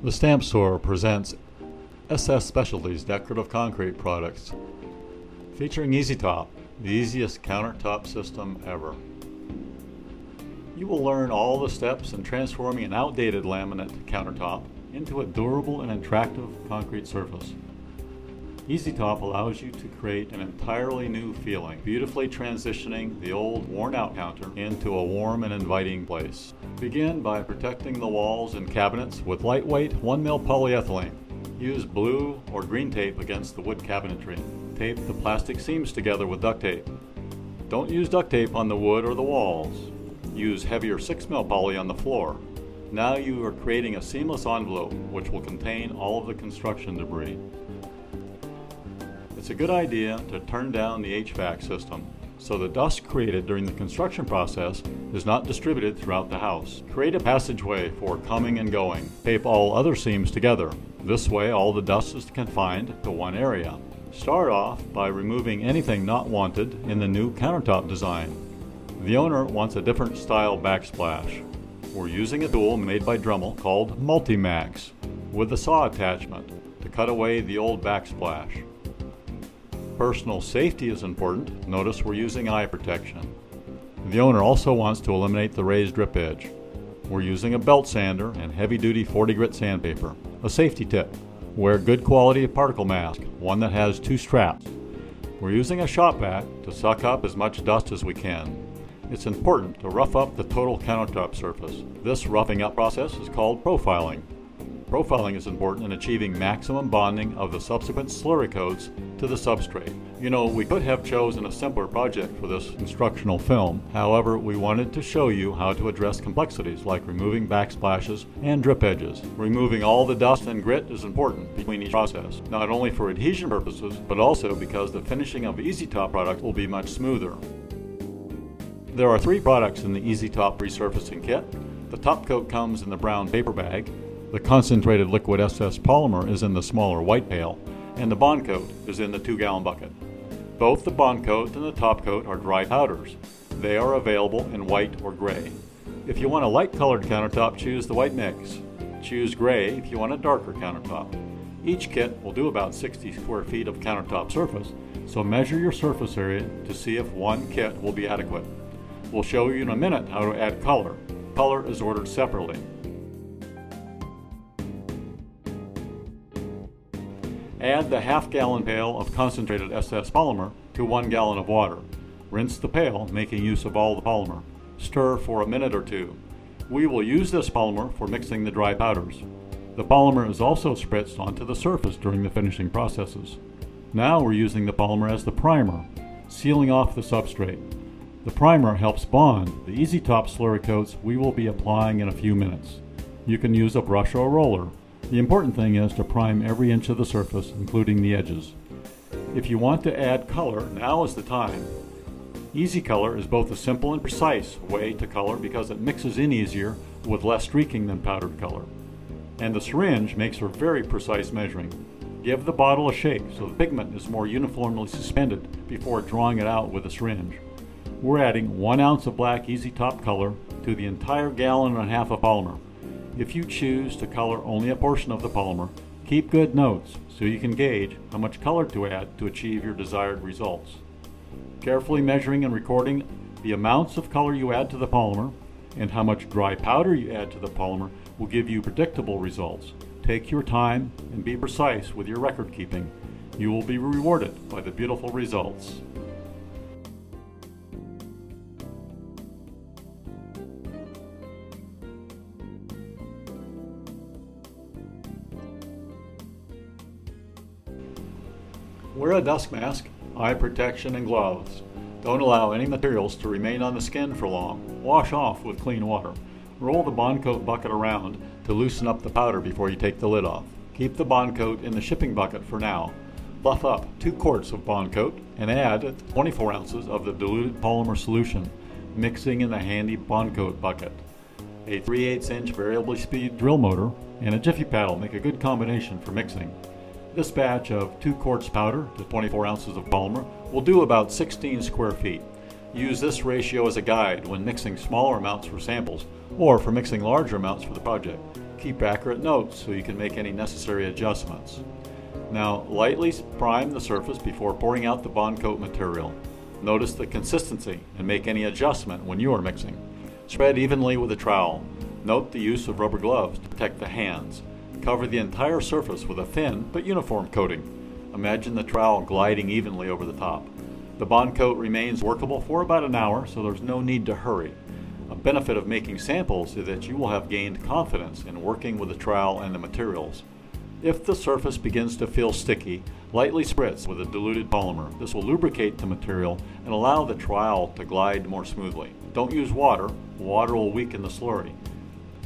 The Stamp Store presents SS Specialties Decorative Concrete Products, featuring EasyTop, the easiest countertop system ever. You will learn all the steps in transforming an outdated laminate countertop into a durable and attractive concrete surface. EasyTop allows you to create an entirely new feeling, beautifully transitioning the old worn-out counter into a warm and inviting place. Begin by protecting the walls and cabinets with lightweight 1mm polyethylene. Use blue or green tape against the wood cabinetry. Tape the plastic seams together with duct tape. Don't use duct tape on the wood or the walls. Use heavier 6mm poly on the floor. Now you are creating a seamless envelope which will contain all of the construction debris. It's a good idea to turn down the HVAC system so the dust created during the construction process is not distributed throughout the house. Create a passageway for coming and going. Tape all other seams together. This way all the dust is confined to one area. Start off by removing anything not wanted in the new countertop design. The owner wants a different style backsplash. We're using a tool made by Dremel called Multimax with a saw attachment to cut away the old backsplash. Personal safety is important. Notice we're using eye protection. The owner also wants to eliminate the raised drip edge. We're using a belt sander and heavy-duty 40 grit sandpaper. A safety tip: wear good quality particle mask, one that has 2 straps. We're using a shop vac to suck up as much dust as we can. It's important to rough up the total countertop surface. This roughing up process is called profiling. Profiling is important in achieving maximum bonding of the subsequent slurry coats to the substrate. You know, we could have chosen a simpler project for this instructional film. However, we wanted to show you how to address complexities like removing backsplashes and drip edges. Removing all the dust and grit is important between each process, not only for adhesion purposes, but also because the finishing of EasyTop product will be much smoother. There are 3 products in the EasyTop resurfacing kit. The top coat comes in the brown paper bag. The concentrated liquid SS polymer is in the smaller white pail, and the bond coat is in the 2-gallon bucket. Both the bond coat and the top coat are dry powders. They are available in white or gray. If you want a light colored countertop, choose the white mix. Choose gray if you want a darker countertop. Each kit will do about 60 square feet of countertop surface, so measure your surface area to see if one kit will be adequate. We'll show you in a minute how to add color. Color is ordered separately. Add the half-gallon pail of concentrated SS polymer to 1 gallon of water. Rinse the pail, making use of all the polymer. Stir for a minute or 2. We will use this polymer for mixing the dry powders. The polymer is also spritzed onto the surface during the finishing processes. Now we're using the polymer as the primer, sealing off the substrate. The primer helps bond the EasyTop slurry coats we will be applying in a few minutes. You can use a brush or a roller. The important thing is to prime every inch of the surface, including the edges. If you want to add color, now is the time. Easy Color is both a simple and precise way to color because it mixes in easier with less streaking than powdered color. And the syringe makes for very precise measuring. Give the bottle a shake so the pigment is more uniformly suspended before drawing it out with a syringe. We're adding 1 ounce of black EasyTop color to the entire 1.5 gallons of polymer. If you choose to color only a portion of the polymer, keep good notes so you can gauge how much color to add to achieve your desired results. Carefully measuring and recording the amounts of color you add to the polymer and how much dry powder you add to the polymer will give you predictable results. Take your time and be precise with your record keeping. You will be rewarded by the beautiful results. Wear a dust mask, eye protection, and gloves. Don't allow any materials to remain on the skin for long. Wash off with clean water. Roll the bond coat bucket around to loosen up the powder before you take the lid off. Keep the bond coat in the shipping bucket for now. Buff up 2 quarts of bond coat and add 24 ounces of the diluted polymer solution, mixing in the handy bond coat bucket. A 3/8 inch variable speed drill motor and a jiffy paddle make a good combination for mixing. This batch of 2 quarts powder to 24 ounces of polymer will do about 16 square feet. Use this ratio as a guide when mixing smaller amounts for samples or for mixing larger amounts for the project. Keep accurate notes so you can make any necessary adjustments. Now, lightly prime the surface before pouring out the bond coat material. Notice the consistency and make any adjustment when you are mixing. Spread evenly with a trowel. Note the use of rubber gloves to protect the hands. Cover the entire surface with a thin but uniform coating. Imagine the trowel gliding evenly over the top. The bond coat remains workable for about an hour, so there's no need to hurry. A benefit of making samples is that you will have gained confidence in working with the trowel and the materials. If the surface begins to feel sticky, lightly spritz with a diluted polymer. This will lubricate the material and allow the trowel to glide more smoothly. Don't use water. Water will weaken the slurry.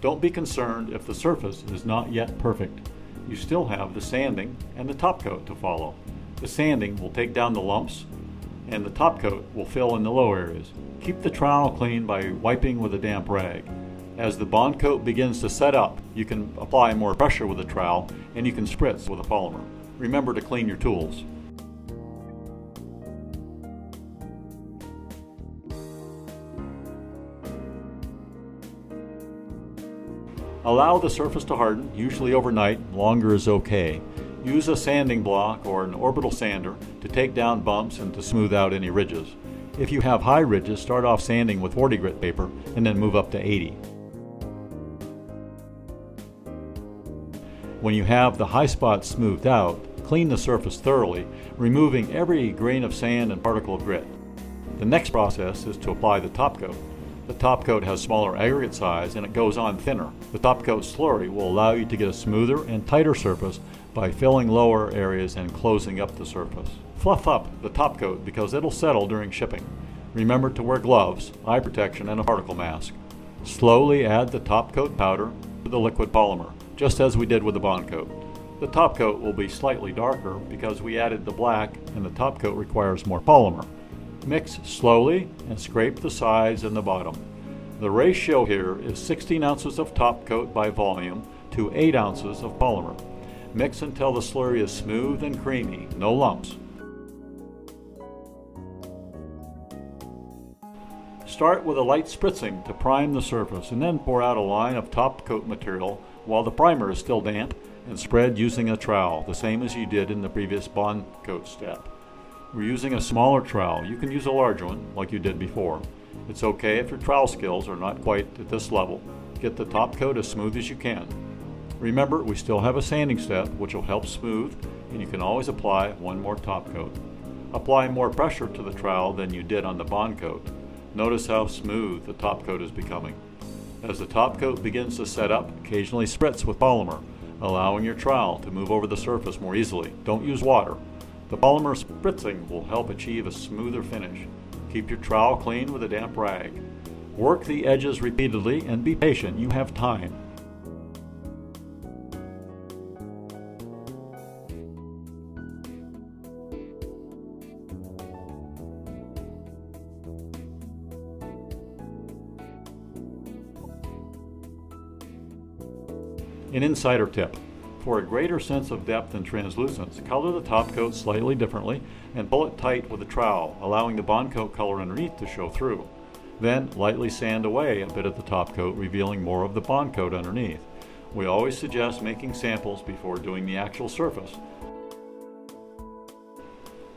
Don't be concerned if the surface is not yet perfect. You still have the sanding and the top coat to follow. The sanding will take down the lumps and the top coat will fill in the low areas. Keep the trowel clean by wiping with a damp rag. As the bond coat begins to set up, you can apply more pressure with the trowel and you can spritz with a polymer. Remember to clean your tools. Allow the surface to harden, usually overnight. Longer is okay. Use a sanding block or an orbital sander to take down bumps and to smooth out any ridges. If you have high ridges, start off sanding with 40 grit paper and then move up to 80. When you have the high spots smoothed out, clean the surface thoroughly, removing every grain of sand and particle of grit. The next process is to apply the top coat. The top coat has smaller aggregate size and it goes on thinner. The top coat slurry will allow you to get a smoother and tighter surface by filling lower areas and closing up the surface. Fluff up the top coat because it'll settle during shipping. Remember to wear gloves, eye protection, and a particle mask. Slowly add the top coat powder to the liquid polymer, just as we did with the bond coat. The top coat will be slightly darker because we added the black and the top coat requires more polymer. Mix slowly and scrape the sides and the bottom. The ratio here is 16 ounces of top coat by volume to 8 ounces of polymer. Mix until the slurry is smooth and creamy, no lumps. Start with a light spritzing to prime the surface and then pour out a line of top coat material while the primer is still damp and spread using a trowel, the same as you did in the previous bond coat step. We're using a smaller trowel. You can use a larger one like you did before. It's okay if your trowel skills are not quite at this level. Get the top coat as smooth as you can. Remember, we still have a sanding step which will help smooth, and you can always apply one more top coat. Apply more pressure to the trowel than you did on the bond coat. Notice how smooth the top coat is becoming. As the top coat begins to set up, occasionally spritz with polymer, allowing your trowel to move over the surface more easily. Don't use water. The polymer spritzing will help achieve a smoother finish. Keep your trowel clean with a damp rag. Work the edges repeatedly and be patient. You have time. An insider tip. For a greater sense of depth and translucence, color the top coat slightly differently and pull it tight with a trowel, allowing the bond coat color underneath to show through. Then lightly sand away a bit of the top coat, revealing more of the bond coat underneath. We always suggest making samples before doing the actual surface.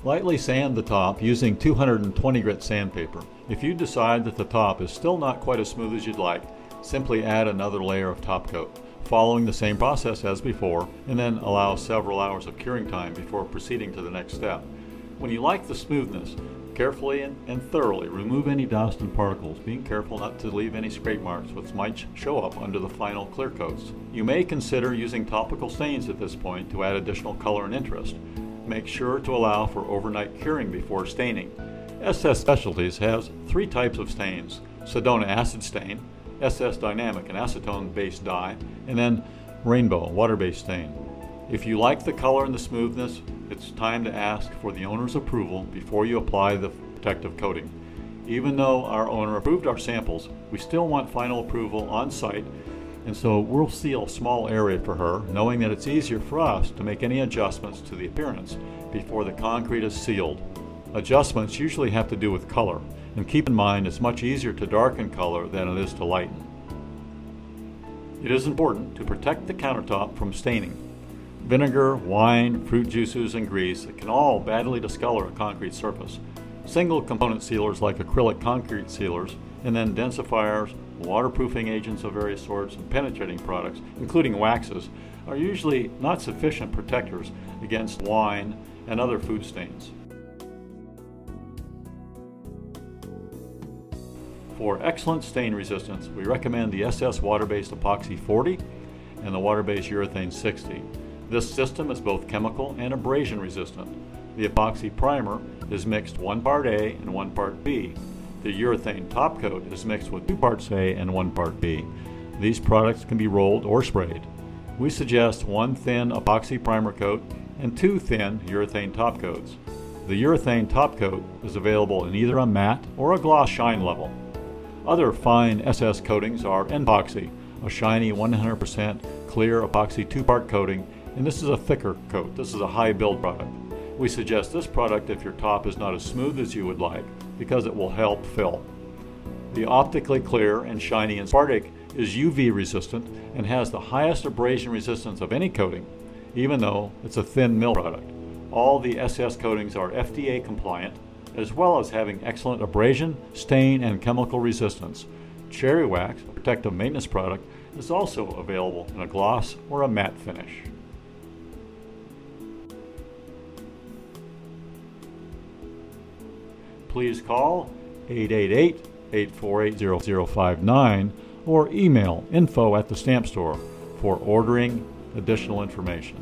Lightly sand the top using 220 grit sandpaper. If you decide that the top is still not quite as smooth as you'd like, simply add another layer of top coat, following the same process as before, and then allow several hours of curing time before proceeding to the next step. When you like the smoothness, carefully and thoroughly remove any dust and particles, being careful not to leave any scrape marks which might show up under the final clear coats. You may consider using topical stains at this point to add additional color and interest. Make sure to allow for overnight curing before staining. SS Specialties has 3 types of stains: Sedona acid stain, SS Dynamic, an acetone-based dye, and then Rainbow, water-based stain. If you like the color and the smoothness, it's time to ask for the owner's approval before you apply the protective coating. Even though our owner approved our samples, we still want final approval on site, and so we'll seal a small area for her, knowing that it's easier for us to make any adjustments to the appearance before the concrete is sealed. Adjustments usually have to do with color, and keep in mind it's much easier to darken color than it is to lighten. It is important to protect the countertop from staining. Vinegar, wine, fruit juices, and grease can all badly discolor a concrete surface. Single component sealers like acrylic concrete sealers, and then densifiers, waterproofing agents of various sorts, and penetrating products, including waxes, are usually not sufficient protectors against wine and other food stains. For excellent stain resistance, we recommend the SS water-based epoxy 40 and the water-based urethane 60. This system is both chemical and abrasion resistant. The epoxy primer is mixed 1 part A and 1 part B. The urethane top coat is mixed with 2 parts A and 1 part B. These products can be rolled or sprayed. We suggest 1 thin epoxy primer coat and 2 thin urethane top coats. The urethane top coat is available in either a matte or a gloss shine level. Other fine SS coatings are Epoxy, a shiny 100% clear epoxy 2-part coating, and this is a thicker coat. This is a high build product. We suggest this product if your top is not as smooth as you would like, because it will help fill. The optically clear and shiny Spartic is UV resistant and has the highest abrasion resistance of any coating, even though it's a thin mill product. All the SS coatings are FDA compliant, as well as having excellent abrasion, stain, and chemical resistance. Cherry Wax, a protective maintenance product, is also available in a gloss or a matte finish. Please call 888-848-0059 or email info@thestampstore for ordering additional information.